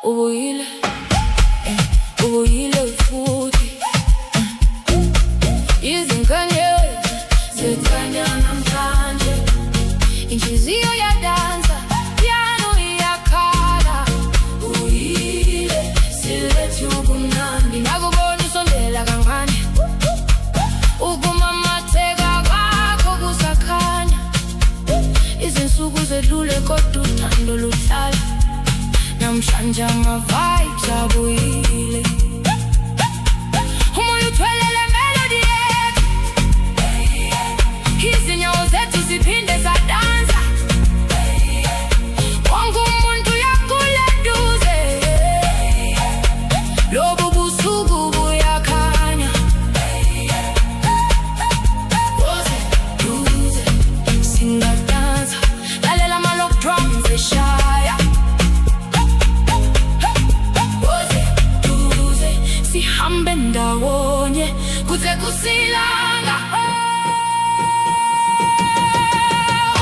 ubuyile, ubuyile futhi. Izinkanyezi zikhanya namhlanje, inhliziyo yadansa, piano iyakhala. Ubuyile, silethe ubumnandi, nakubona usondela kancane, ukumamatheka kwakho kusakhanya. Izinsuku zedlule kodwa uthando luhlala, namhlanje ama-vibes abuyile. Umoya uthwele melody yethu, izinyawo zethu ziphinde zadansa. Wonke umuntu uyakule duze, lobu busuku buyakhanya. Woze duze, singadansa, lalela ama-lock drums eshaya. Sihambe ndawonye kuze kusilanga.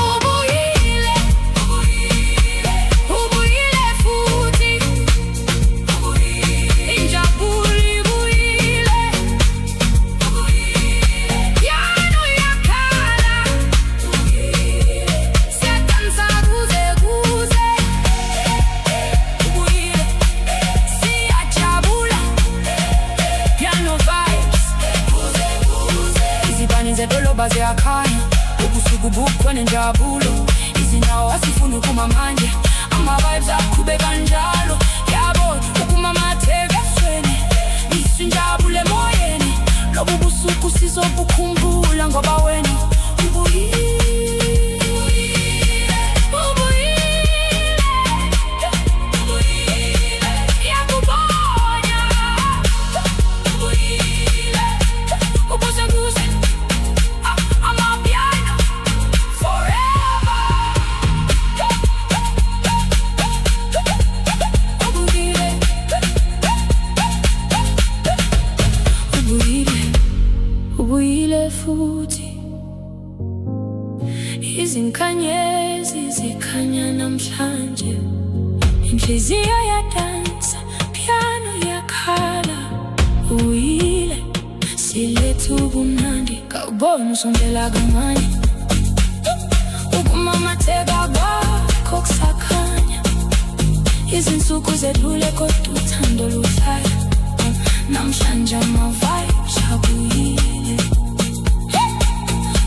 Ubuyile, ubuyile futhi. Injabulo ibuyile, piano iyakhala. Siyadansa kuze kuze. Ubuyile, siyajabula. Piano vibes, izibani zedolobha ziyakhanya, ubusuku bukhona injabulo. Izinyawo asifuni ukuma manje, ama-vibes aqhubeka njalo. Yabo ukumamatheka ebusweni, isinjabulo emoyeni. Lobu busuku sizobukhumbula ngoba wena ubuyile. Ubuyile futhi, izinkanyezi zikhanya namhlanje, inhliziyo yadansa, piano iyakhala. Ubuyile, silethe ubumnandi, kawubona usondela kancane, ukumamatheka kwakho kusakhanya. Izinsuku zedlule kodwa uthando luhlala, namhlanje ama-vibes abuyile.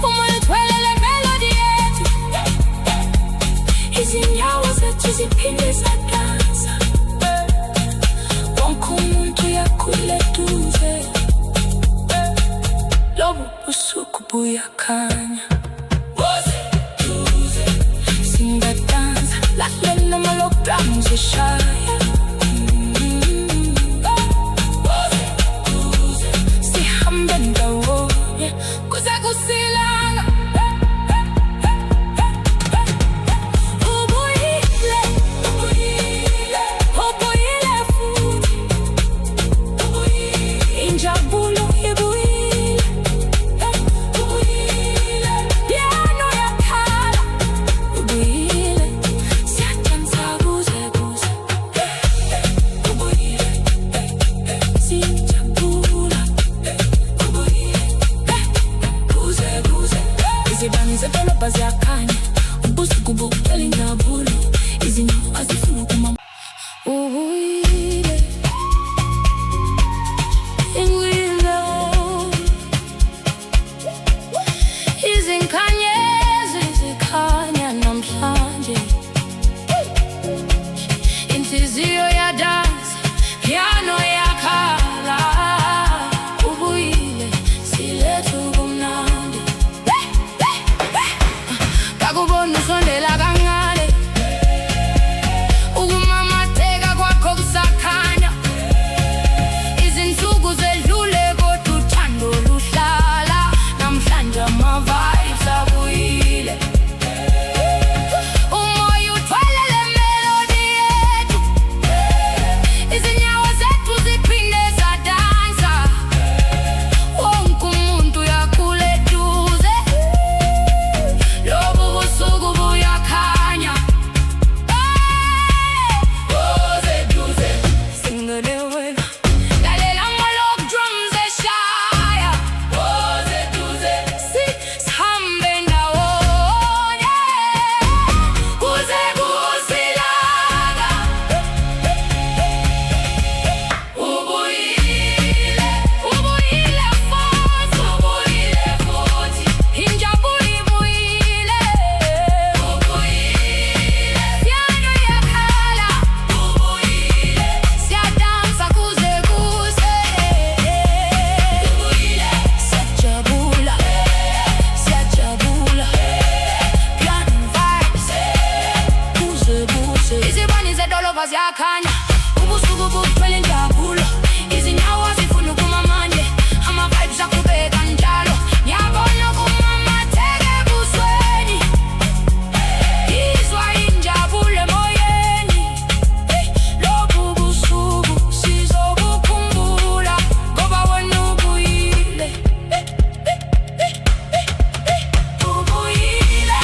Umoya uthwele melody yethu, izinyawo zethu ziphinde zadansa. Wonke umuntu uyakhule duze, lobu busuku buyakhanya. Woze duze, singadansa, lalela ama-lock drums eshaya. Sihambe ndawonye kuze kusilanga. Ubuyile, ubuyile, ubuyile futhi. Injabulo ibuyile, ubuyile, piano iyakhala. Ubuyile, siyadansa kuze kuze. Ubuyile, siyajabula. Izibani zedolobha ziyakhanya, ubusuku bugcwele injabulo. Izinyawo azifuni ukuma. Ubuyile, ubuyile, izinkanyezi zikhanya namhlanje, inhliziyo yadansa, piano iyakhala. Ubuyile, silethe ubumnandi, kakubona usondela kancane, ukumamatheka kwakho kusakhanya. Izinsuku zedlule kodwa uthando luhlala, namhlanje ama-vibes abuyile. Umoya uthwele melody yethu, Indololoba ziyakhanya, ubusuku bugcwele injabulo, izinyawo zifuna ukuma manje, ama-vibes aqhubeka njalo. Ngiyabona kumamatheke ebusweni, izwa injabulo emoyeni. Lobu busuku sizobukhumbula, ngoba wena ubuyile. Ubuyile,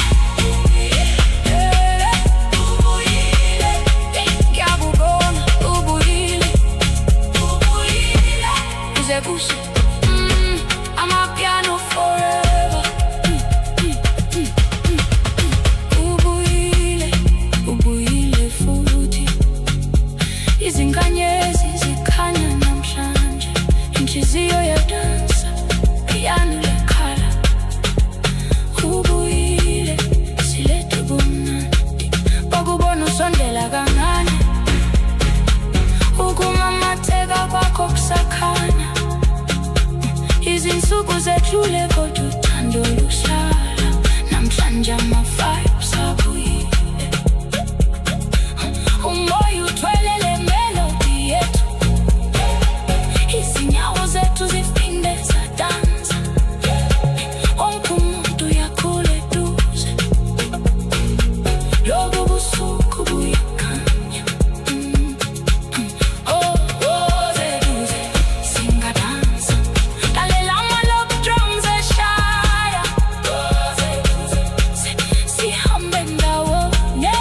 ubuyile, ngiyakubona ubuyile, ubuyile. Kuze kuse amapiano forever. Ubuyile, ubuyile futhi. Izinkanyezi zikhanya namhlanje, inhliziyo yadansa, piano lakhala. Ubuyile, silethe ubumnandi, bakubona usondela kancane, ukumamatheka kwakho kusakhanya. Izinsuku zedlule kodwa uthando luhlala, namhlanje ama-vibes abuyile. Umoya uthwele le melody yethu, izinyawo zethu ziphinde zadansa, wonke umuntu uyakhula eduze. Lobu busuku buyakhanya, oh, oh, zeduze singadansa. Lalela ama-love drums eshaya, oh, zeduze sihambe ndawonye,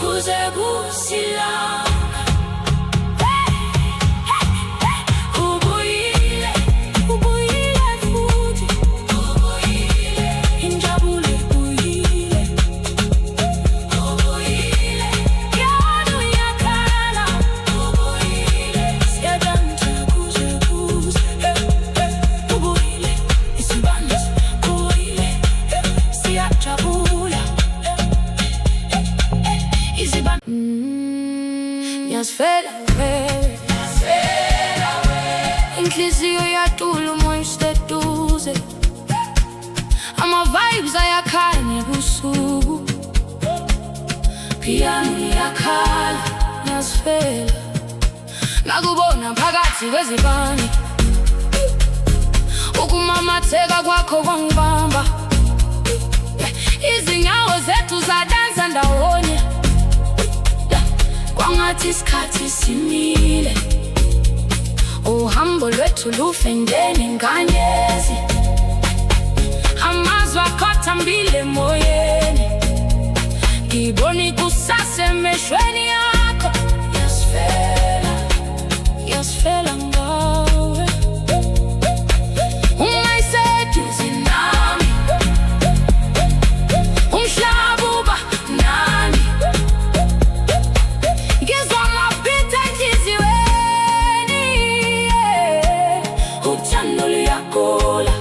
kuze kusilanga. Ubuyile, ubuyile futhi, ubuyile, injabulo ibuyile, ubuyile, piano iyakhala, ubuyile, siyadansa kuze kuze, ubuyile, isibanda kubuyile, siyajabula, isibanda. Ngiyasifela wewe, inhliziyo yatula, umoya useduze, ama-vibes ayakhanya ebusuku, piano iyakhala. Ngiyasifela, ngakubona phakathi kwezibane, ukumamatheka kwakho kwangibamba. Izinyawo zethu zadansa ndawonye, kwangathi isikhathi simile. Uhambo lwethu lufendene nkanyezi, amazwi akho athambile emoyeni. Ngibona ikusasa emehlweni akho. Ngiyasifela, ngiyasifela ngawe, ungayiseduze nami, umhlaba uba nami. Ngizwa amabhithi enhliziyweni, uthando luyakhula.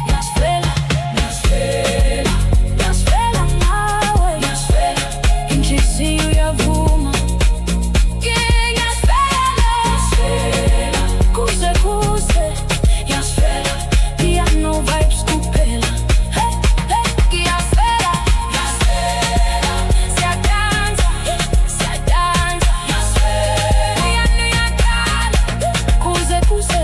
Ngiyasifela, ngiyasifela, ngiyasifela ngawe, ngiyasifela, inhliziyo iyavuma. Ngiyasifela, ngiyasifela, kuze kuze, ngiyasifela, piano vibes kuphela. Ngiyasifela, ngiyasifela, siyadansa, siyadansa, piano iyakhala, kuze kuze.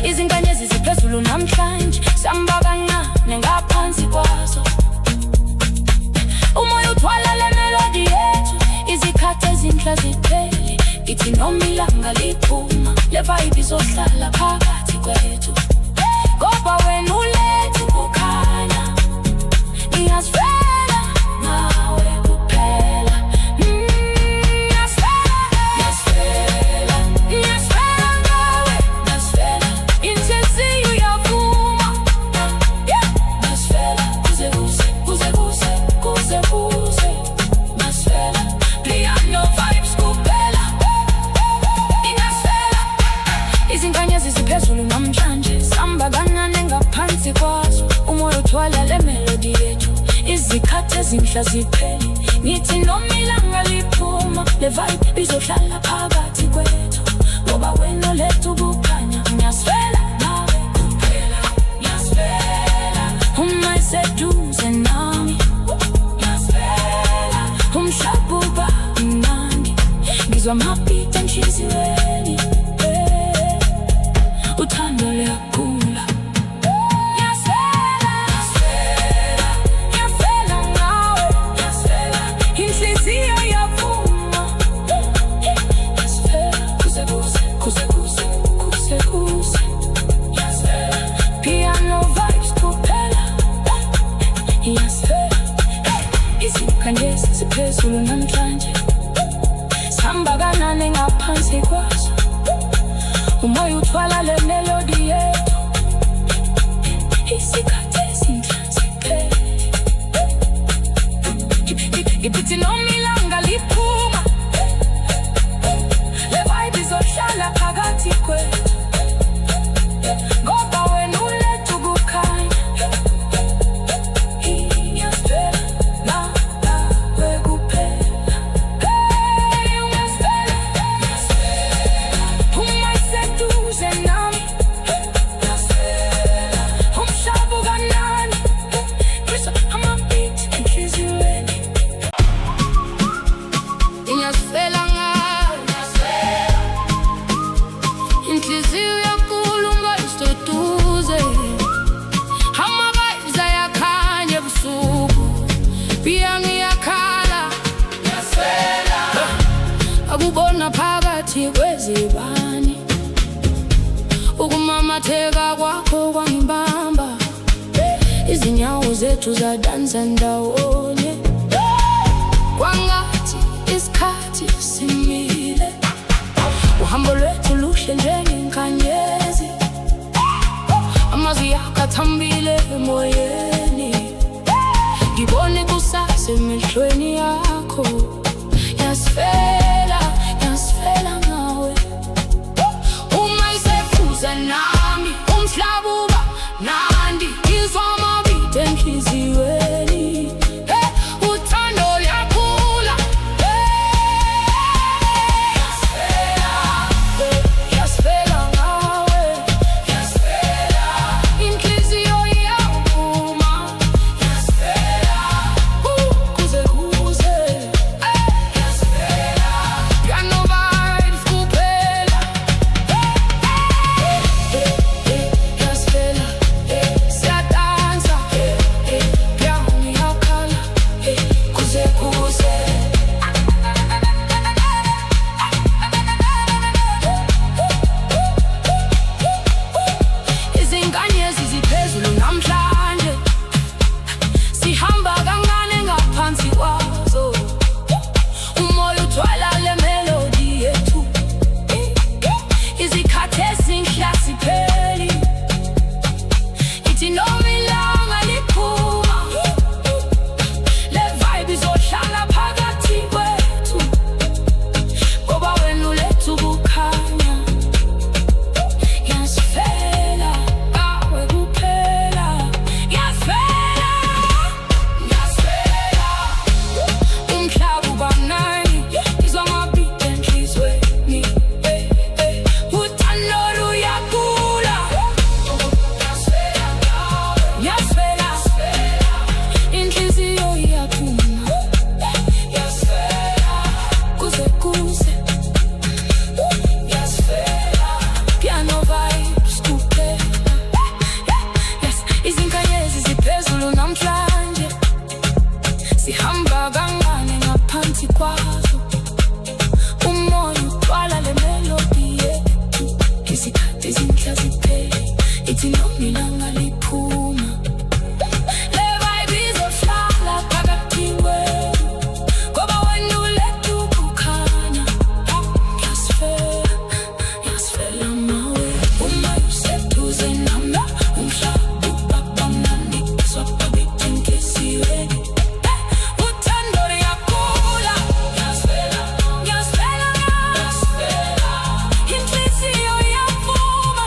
Izinkanyezi ziphezulu namhlanje, sihamba kancane ngaphansi kwazo. Umoya uthwala le melody yethu, izikhathi ezinhle ziphele. Ngithi noma ilanga liphuma, le vibe izohlala phakathi kwethu, ngoba wena ulethu kukhanya. Ngiyasifela ngawe kuphela, ngiyasifela, ngiyasifela, ngiyasifela ngawe, ngiyasifela, inhliziyo iyavuma. Ngiyasifela, kuze kuze, kuze kuze, kuze kuze, ngiyasifela, piano vibes kuphela. Ngiyasifela, izinkanyezi ziphezulu namhlanje, sihamba kancane ngaphansi kwazo. Umoya uthwala le melody yethu, izikhathi ezinhle ziphele. Ngithi noma ilanga liphuma, le vibe izohlala phakathi kwethu, ngoba wena lethu kukhanya. Ngiyasifela nawe kuphela, ngiyasifela, uma iseduze nami. Ngiyasifela. ngizwa amabhithi enhliziyweni, uthando luyakhula. Ngiyafela ngawe, inhliziyo iyavuma. Kuze kuze piano vibes kuphela. Izinkanyezi ziphezulu namhlanje, sihamba kanane ngaphansi kwazo. Umoya uthwala le melody yethu, isikhathi ezinhla siphele. Ngithi noma ilanga liphuma, le vibe izohlala phakathi kwethu, ngoba wena uletha ukukhanya. Inhliziyo yakhuluma iseduze, ama-vibes ayakhanya ebusuku, pia ngiyakhala. Akubona phakathi kwezibani, ukumamatheka kwakho kwangibamba. Izinyawo zethu zadansa ndawonye, kwangathi isikhathi simile. Uhambo lwethu luhle njengenkanyezi, amazwi akho athambile emoyeni. Ngibone kusasa emehlweni yakho, ngiyasifela ngawe. Uma isefuza nami, umhlaba uba mnandi. Ngizwa amabhithi enhliziyweni, uthando luyakhula. Ngiyasifela ngawe, inhliziyo iyavuma. Kuze piano vibes kuphela. Siyadansa, piano iyakhala. Kuze izinkanyezi ziphezulu namhlanje, sihamba kancane ngaphansi kwazo. Umoya uthwala le melody yethu, izikhathi ezinhla sipheli. Ithi noma ilanga liphuma, le vibe izohlala phakathi kwethu, ngoba wena uletha ukukhanya. Ngiyasifela ngawe kuphela, ngiyasifela. Umhlaba uba mnandi, ngizwa amabhithi enhliziyweni, uthando luyakhula. Ngiyasifela, inhliziyo iyaphuma. Kuze piano vibes kuphela. Izinkanyezi ziphezulu namhlanje, sihamba kancane ngaphansi kwazo. Umoya uthwala le melody yethu, izikhathi ezinhla siphele. Ithi noma ilanga liphuma, le vibe izohlala phakathi kwethu, ngoba wena uletha ukukhanya. Ngiyasifela ngawe, uma useduze nami, umhlaba uba mnandi. Ngizwa amabhithi enhliziyweni, uthando luyakhula. Ngiyasifela ngawe, inhliziyo iyavuma.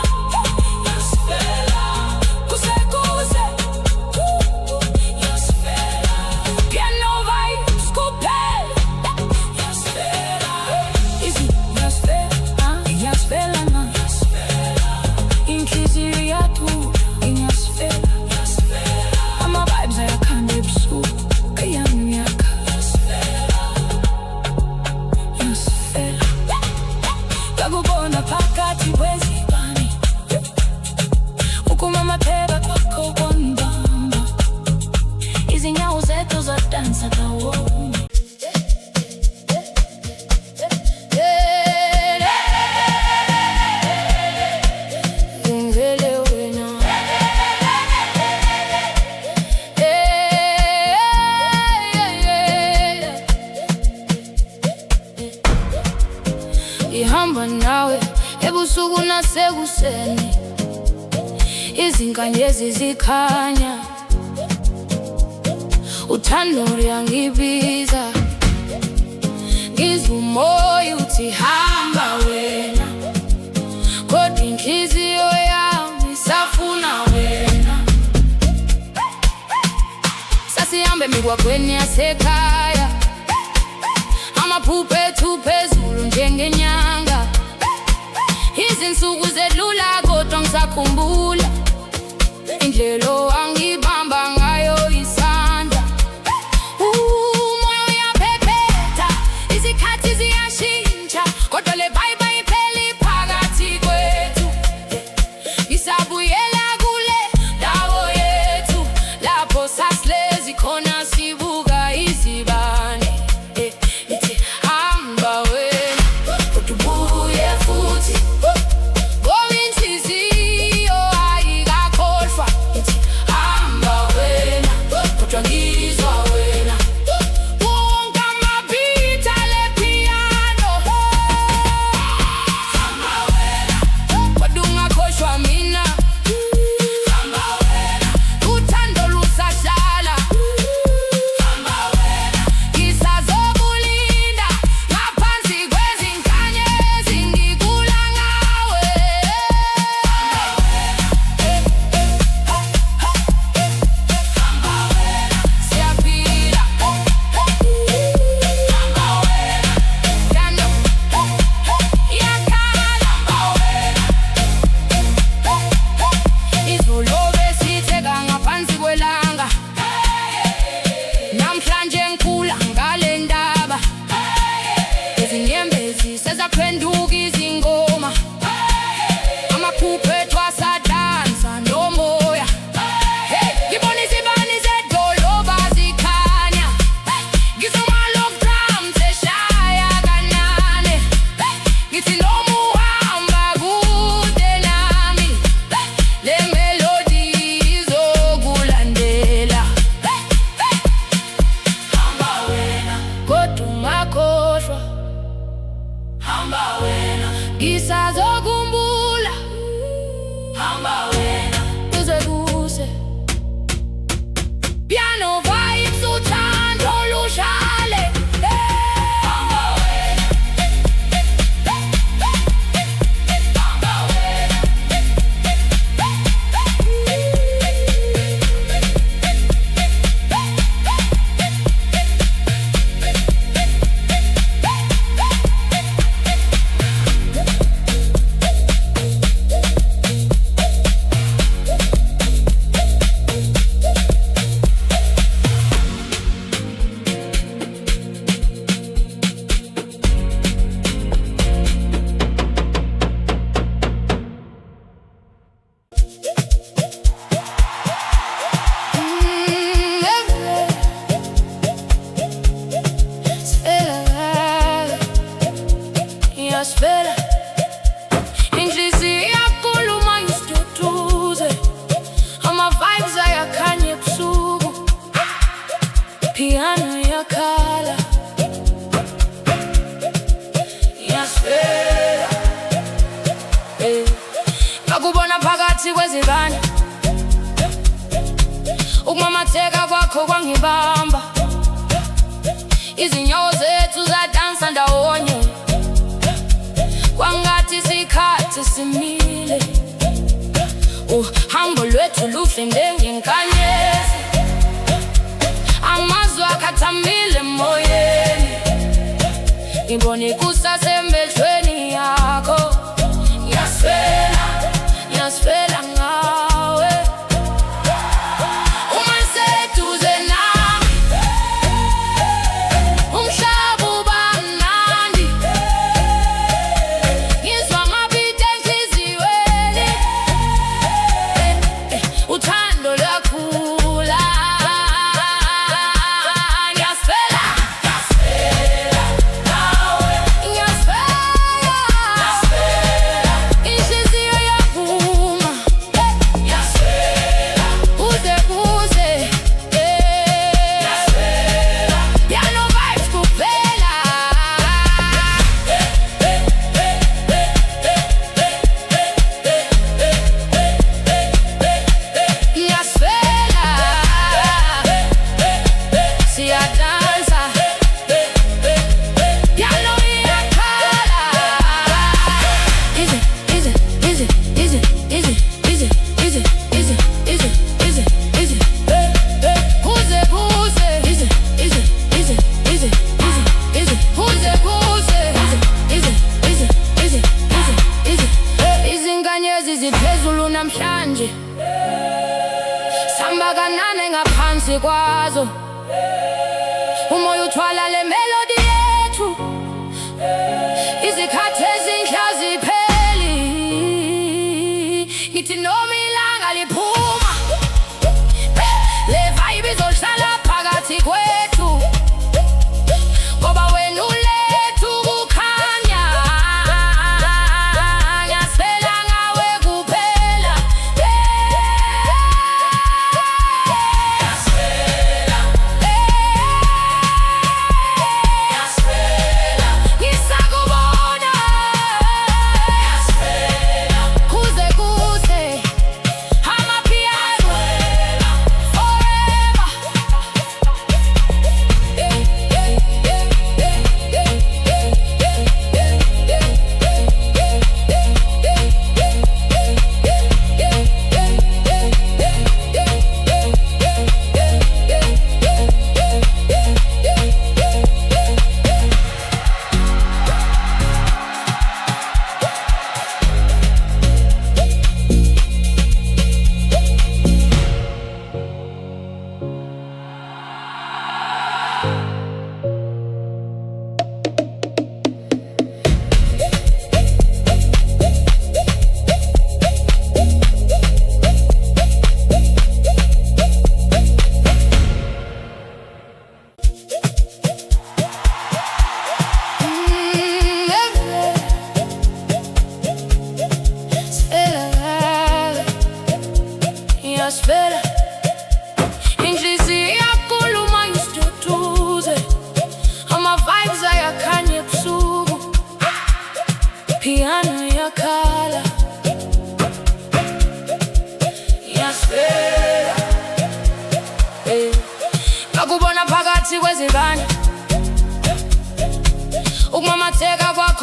hamba nawe ebusuku nasekuseni, izinkanyezi zikhanya, uthando luyangibiza, ngizwa umoya uthi hamba wena, kodwa inhliziyo yami isafuna wena. Sasihambe emigwaqweni yasekhaya, amaphupho ethu phezulu njengenyanga, izinsuku zedlula kodwa ngisakhumbula indlela owangibamba ngayo isandla. Umoya uyaphephetha, izikhathi ziyashintsha, kodwa le vibe ayipheli phakathi kwethu. Ngisabuyela kule ndawo yethu, lapho sasilezi khona sibuka izibane. Ithi hamba wena, kodwa ubuye futhi, ngoba inhliziyo ayikakhohlwa. Ithi hamba wena, kodwa ngizwa wena. Wonke ama-beat ale piano, hamba wena, kodwa ungakhohlwa mina. Hamba wena, uthando lusahlala. Hamba wena, ngisazokulinda ngaphansi kwezinkanyezi, ngikula ngawe. Siyaphila, thando iyakhala. Izolo besitheka ngaphansi kwelanga, namhlanje ngikhula ngale ndaba. Izinyembezi sezaphenduka izingoma, amaphupho ethu asadansa nomoya. Ngibona izibani zedolobha zikhanya, ngizwa ama-log drums eshaya kanane. Ngithi noma uhamba kude nami, le melody izokulandela. Hamba wena, kodwa ungakhohlwa. Hamba wena, ngisazokhumbula. Hamba wena, kuze kuse. Piano vibes, uthando lushale. Hamba wena, hamba wena. Spera, inhliziyo iyakhuluma isiduduze, ama-vibes ayakhanya ebusuku, piano iyakhala. Iyasfela, ngakubona phakathi kwezibane, ukumamatheka kwakho kwangibamba, izinyawo zethu zadansa ndawonye, kwangathi isikhathi simile. Uhambo lwethu luhlende ngenkanyezi, amazwi akhathamile emoyeni. Ngibona ikusasa emehlweni yakho, ngiyasfela, ngiyasfela ngawe. Uma niseduze nami, umhlaba uba mnandi. Ngizwa ama-beat enhliziyweni, uthando luyakhula. Ngiyasfela, ngiyasfela ngawe. Ngiyasfela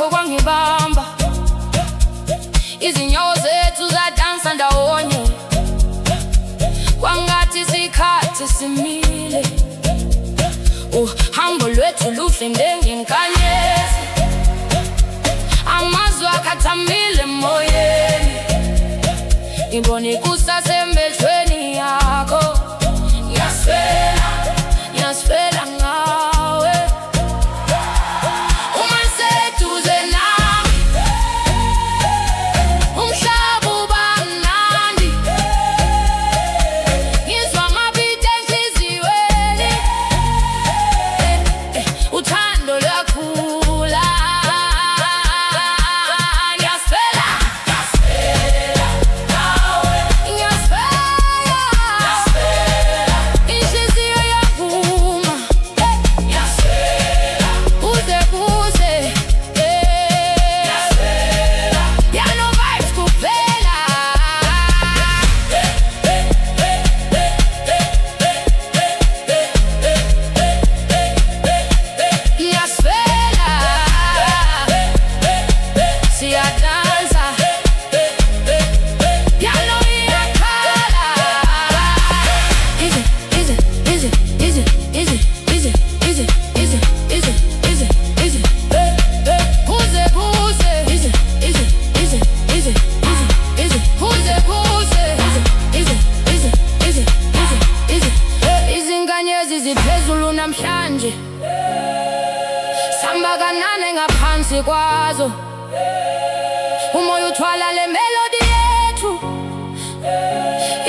kwangibamba, izinyawo zethu zadansa ndawonye, kwangathi isikhathi simile. Uhambo lwethu lufinde ngenkanyezi, amazwi akhathambile emoyeni, ngibona ikusasa emehlweni yakho. Ngiyaswela, ngiyaswela ngawe, uma niseduze nami umhlaba uba mnandi, ngizwa amabhithi enhliziyweni, uthando luyakhula. Ngiyaswela, ngiyaswela ngawe, ngiyaswela, inhliziyo iyavuma, ngiyaswela kuze kuze, ngiyaswela yano vibes kuphela. Ngiyaswela, siyadansa, yalo iyakhala. Easy, easy, easy, easy, easy, easy, easy, easy, easy, easy, easy, kuze kuze, easy, easy, easy, easy, easy, easy, kuze kuze, easy, easy, easy, easy, easy, izinkanyezi ziphezulu namhlanje, samba kanane ngaphansi kwazo, umoya uthwala le melody yethu,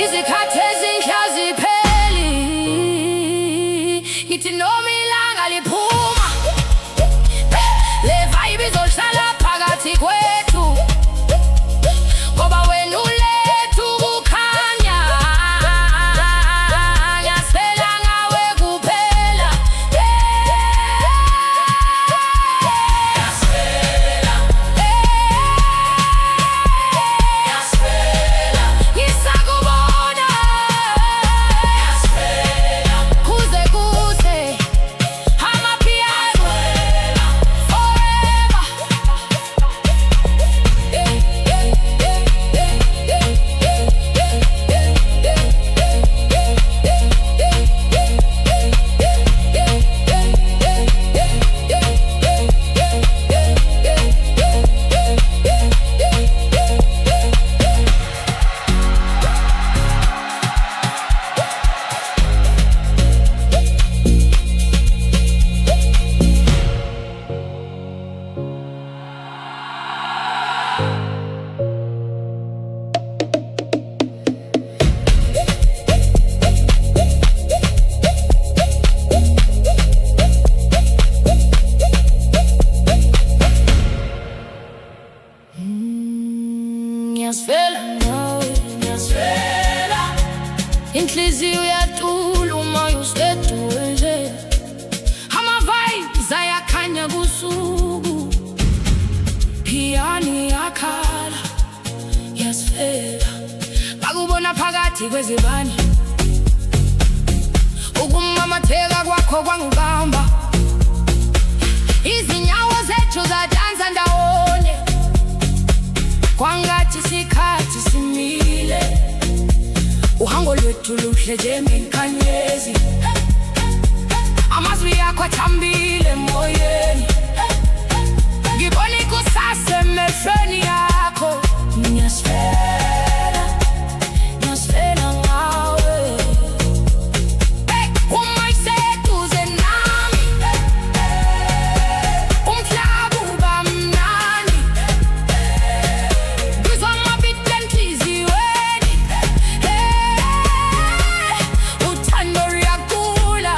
izikhathi ezinhle azipheli, ngithi noma ilanga liphuma, le vibe izohlala phakathi kwethu, ngoba wena ulethu kukhanya. Ngiyaswela ngawe kuphela, ngiyaswela, ngiyaswela, ngisakubona, ngiyaswela kuze kuze, amapiano forever. Ngiyaswela nawe, ngiyaswela, inhliziyo iyatula umoya useduze, ama-vibes ayakhanya kusuku, piano iyakhala. Ngiyaswela, bakubona phakathi kwezibani, ukumamatheka kwakho kwangibamba, izinyawo zethu zadansa ndawonye, kwangathi isikhathi simile. Uhambo lwethu luhle njengenkanyezi, amazwi akho athambile emoyeni, ngibona ikusasa emehlweni yakho. Ngiyaswela, ngiyaswela ngawe, uma iseduze nami umhlaba uba mnandi, ngizwa amabhithi enhliziyweni, uthando luyakhula.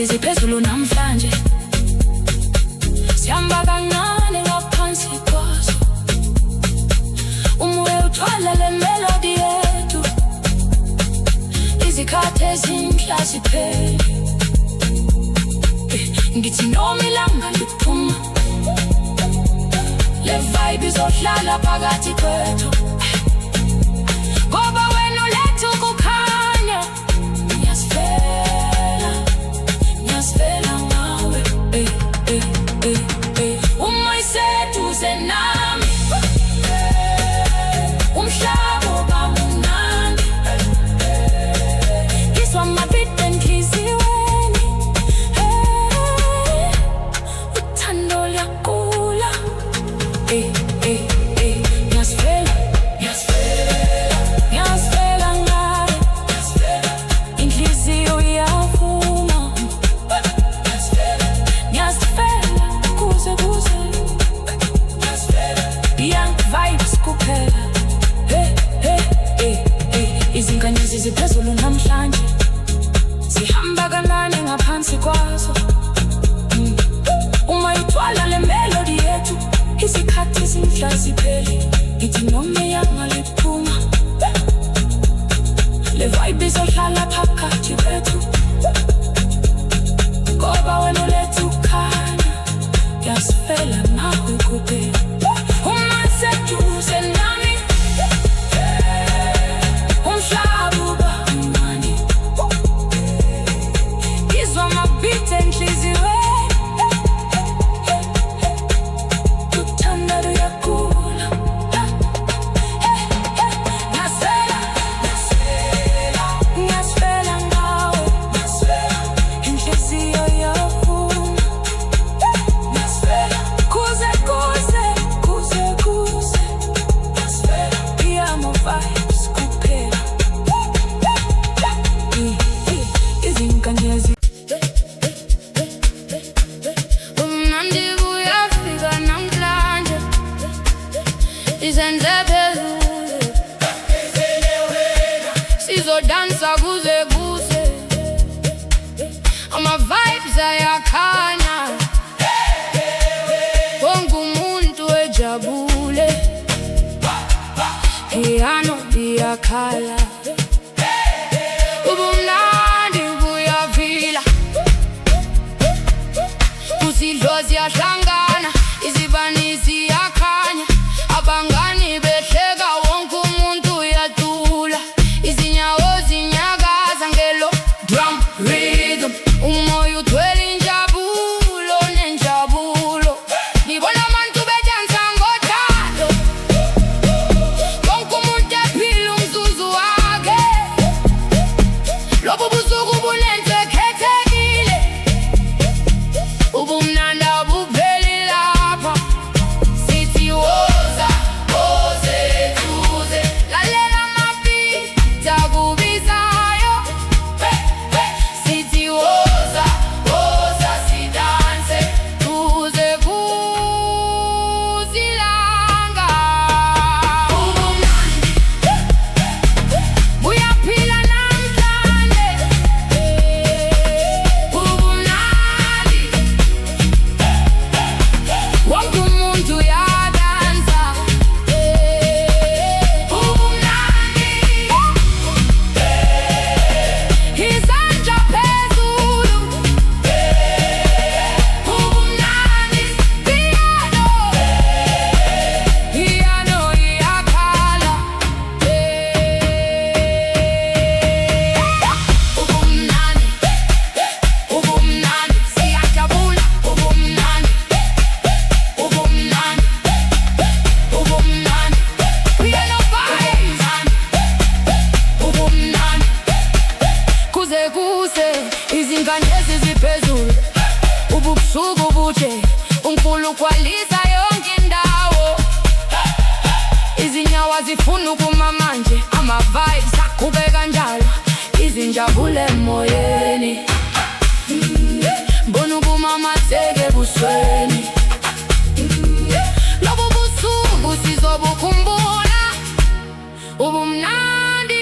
ziphezulu namhlanje, sihamba kancane ngaphansi kwazo. Umoya uthwala le melody yethu, izikhathi ezinhle azipheli. Ngithi noma ilanga liphuma, le vibe izohlala phakathi kwethu, ngoba wena uletha ukukhanya. Ngiyasifela ngawe, uma iseduze nami, umhlaba uba mnandi. Ngizwa ama-beat enhliziyweni, uthando luyakula. Ngiyasifela ngawe, inhliziyo iyavuma. Ngiyasifela kuze young vibes kuphela. Izinkanyezi ziphezulu namhlanje, zihamba kancane ngaphansi kwazo. Uma uthwala le melody yethu, izikhathi ezinhle azipheli. Ngithi noma ilanga liphuma, le vibe izohlala phakathi kwethu, ngoba wena uletha ukukhanya. Ngiyasifela nawe kuphela, uma iseduze nami, umhlaba uba mnandi. Ngizwa ama-beat enhliziyweni, uthando luyakula. Ngiyasifela ngawe, inhliziyo iyavuma. Kuze iyama vibes kuphela. Izinkanyezi umnandi kuyafika namhlanje, izenze phezulu, sizodansa kuze ama-vibes ayakhanya, wonke umuntu ejabule, piano iyakhala, ubumnandi buyavila, kusidlo siyahlangana, izibani ziyakhanya, abangani behleka, wonke umuntu uyacula, izinyawo zinyakaza ngelo drum rhythm, umoya uthwele injabulo nenjabulo. Ngibona abantu bedansa ngothando, wonke umuntu ephila umzuzu wakhe, lobu busuku bunenhle khethekile, ubumnandi abupheli lapha. Sithi woza, woze tuze, lalela ama-beat akubizayo. Sithi woza, woza sidanse, kuze ilanga. Ubumnandi buyaphila namhlanje, ubumnandi, wonke umuntu uyadansa. Ubumnandi, izandla phezulu. Ubumnandi, piano iyakhala. Ubumnandi, siyajabula. Ubumnandi, piano vibes. Ubumnandi, kuze izinkanyezi ziphezulu, ububusuku butshe, unkulu kwalisa yonke indawo, izinyawo zifuna ukuma manje, ama-vibes aqhubeka njalo, izinjabulo emoyeni, mbona ubumamatheke ebusweni. Lobu busuku sizobukhumbula, ubumnandi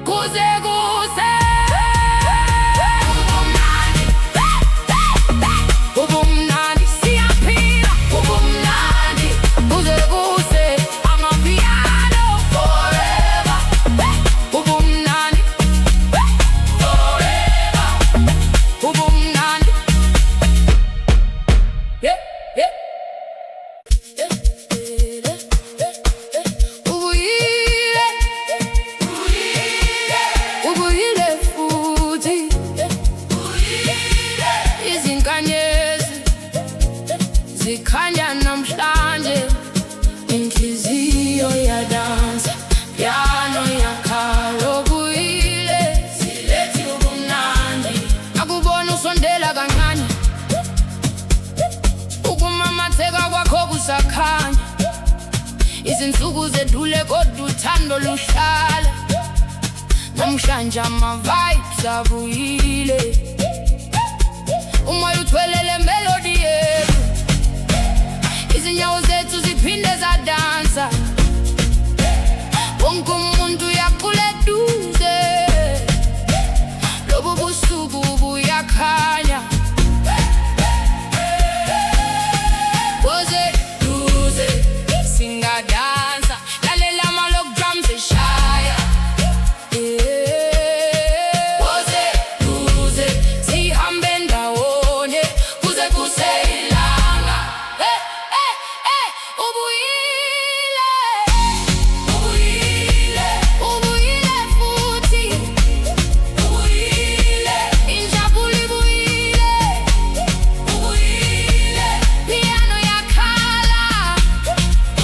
kuze ubumnandi. izikhanya namhlanje, inhliziyo yadansa, piano yakhala. Ubuyile silethi ubumnandi, akubona usondela kancane, ukumamatheka kwakho kusakhanya. Izinsuku zedlule kodwa uthando luhlala, namhlanje ama-vibes abuyile. Umoya uthwelele melody yethu, izinyawo zethu ziphinde zadansa, wonke umuntu uyaqula eduze. Lobu busuku buyakhanya, woze duze singadansa, lalela ama-lock drums eshaya. Woze duze sihambe ndawonye kuze kuse ilanga. Ubuyile, ubuyile, ubuyile futhi, ubuyile, injabulo ibuyile, ubuyile, piano yakhala,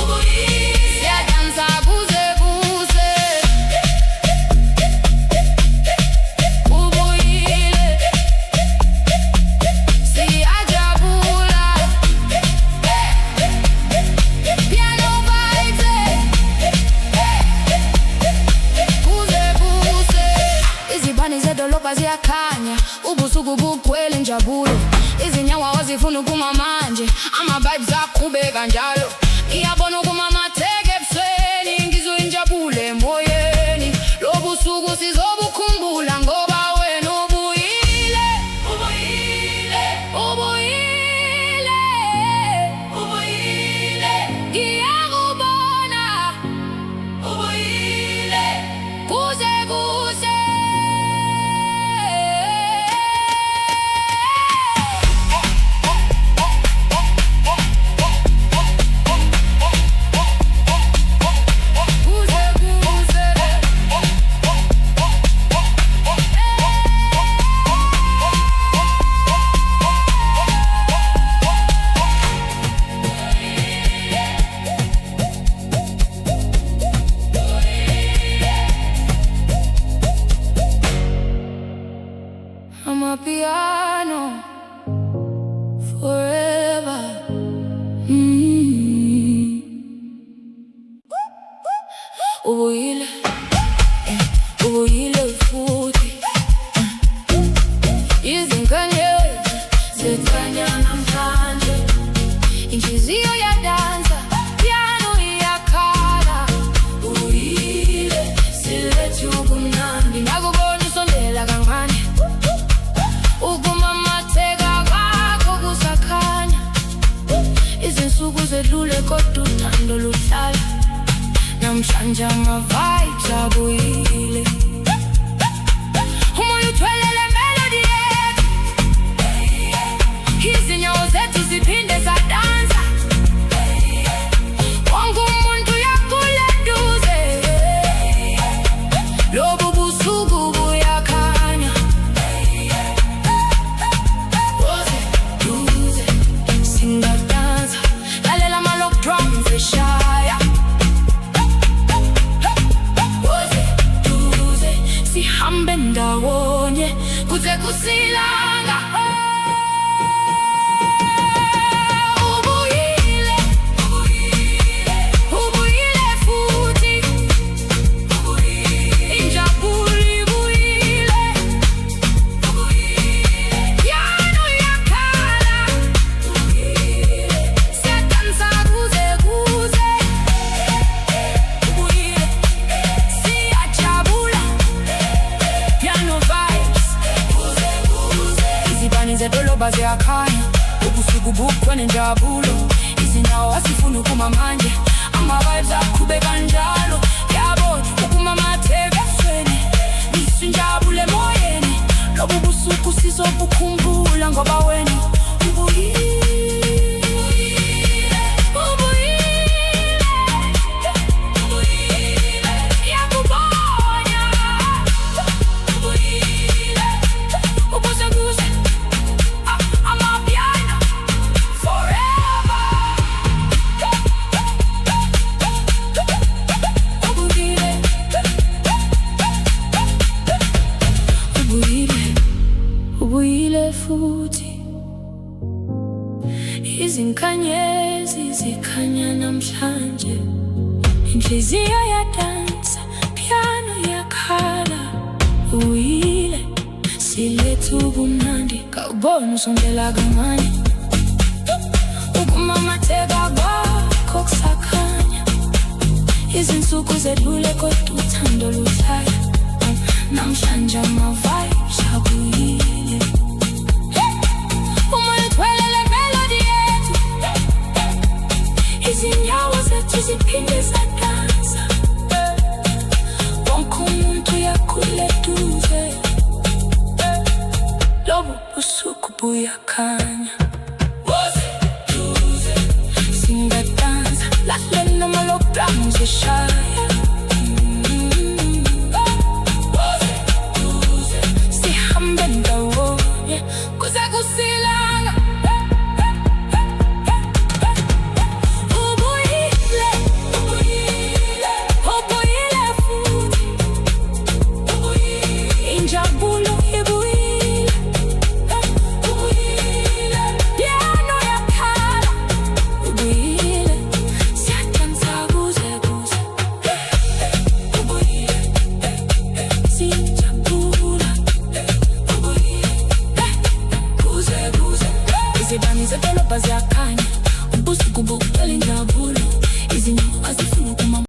ubuyile, siyadansa kuze kuse, ubuyile, siyajabula, piano vibes, kuze kuse. Izibani zedolobha ziyakhanya, ubusuku bugcwele injabulo, izinyawo azifuna ukuma manje, ama-vibes aqhubeka njalo. Ngiyabona ukumamatheka ebusweni, ngizwe injabulo emoyeni. Lobu suku sizobukhumbula ngoba wena ubuyile, ubuyile, ubuyile, ubuyile, ngiyakubona, ubuyile, kuze kuse. Kuze kuse. Amapiano forever. Ubuyile, ubuyile futhi, izinkanyezi zikhanya namhlanje, inhliziyo yadansa, piano iyakhala. Ubuyile silethi ubumnandi, ngakubona usondela kancane, ukumamatheka kwakho kusakhanya. Izinsuku zedlule kodwa uthando luhlala, namhlanje ama-vibes abuyile. Umoya uthwelele melody yethu, izinyawo zethu ziphinde zadansa, wonke umuntu uyaqula eduze. Lobu busuku buyakhanya, woze duze singadansa, lalela ama-lock drums eshaya. Woze duze sihambe ndawonye kuze kusilanga. Ubuyile, ubuyile, ubuyile futhi, ubuyile, injabulo ibuyile, ubuyile, piano yakhala, ubuyile, siyadansa kuze kuse, ubuyile, siyajabula, piano vibes, kuze kuse. Izibani zedolobha ziyakhanya, ubusuku bugcwele injabulo, izinyawo azifuna ukuma manje, ama-vibes aqhubeka njalo. Ngiyabona ukumamatheka ebusweni, ngizwe injabulo emoyeni. Lobu busuku sizobukhumbula ngoba wena ubuyile, ubuyile, ubuyile, ngiyakubona, ubuyile, ubuze kuze, amapiano forever. futhi. Izinkanyezi zikhanya namhlanje, inhliziyo yadansa, piano yakhala. Uyile siletha ubumnandi, kawubona usondela kancane. Ukumamatheka kwakho kusakhanya, izinsuku zedlule kodwa uthando luhlala. Namhlanje ama-vibes abuyile, umoya uthwele melody yethu, izinyawo zethu ziphinde zadansa. Wonke umuntu uyakhula eduze, lobu busuku buyakhanya. Singadansa lahle noma lockdown zishaya, sihambe ndawonye kuze kusilanga. Ubuyile, ubuyile, ubuyile futhi. Injabulo ibuyile, ubuyile, piano yakhala. Ubuyile, siyadansa kuze kuze. Ubuyile, sijabula. Ubuyile, kuze kuze. Izibani zedolobha ziyakhanya, ubusuku bugcwele injabulo, izinyawo azifuni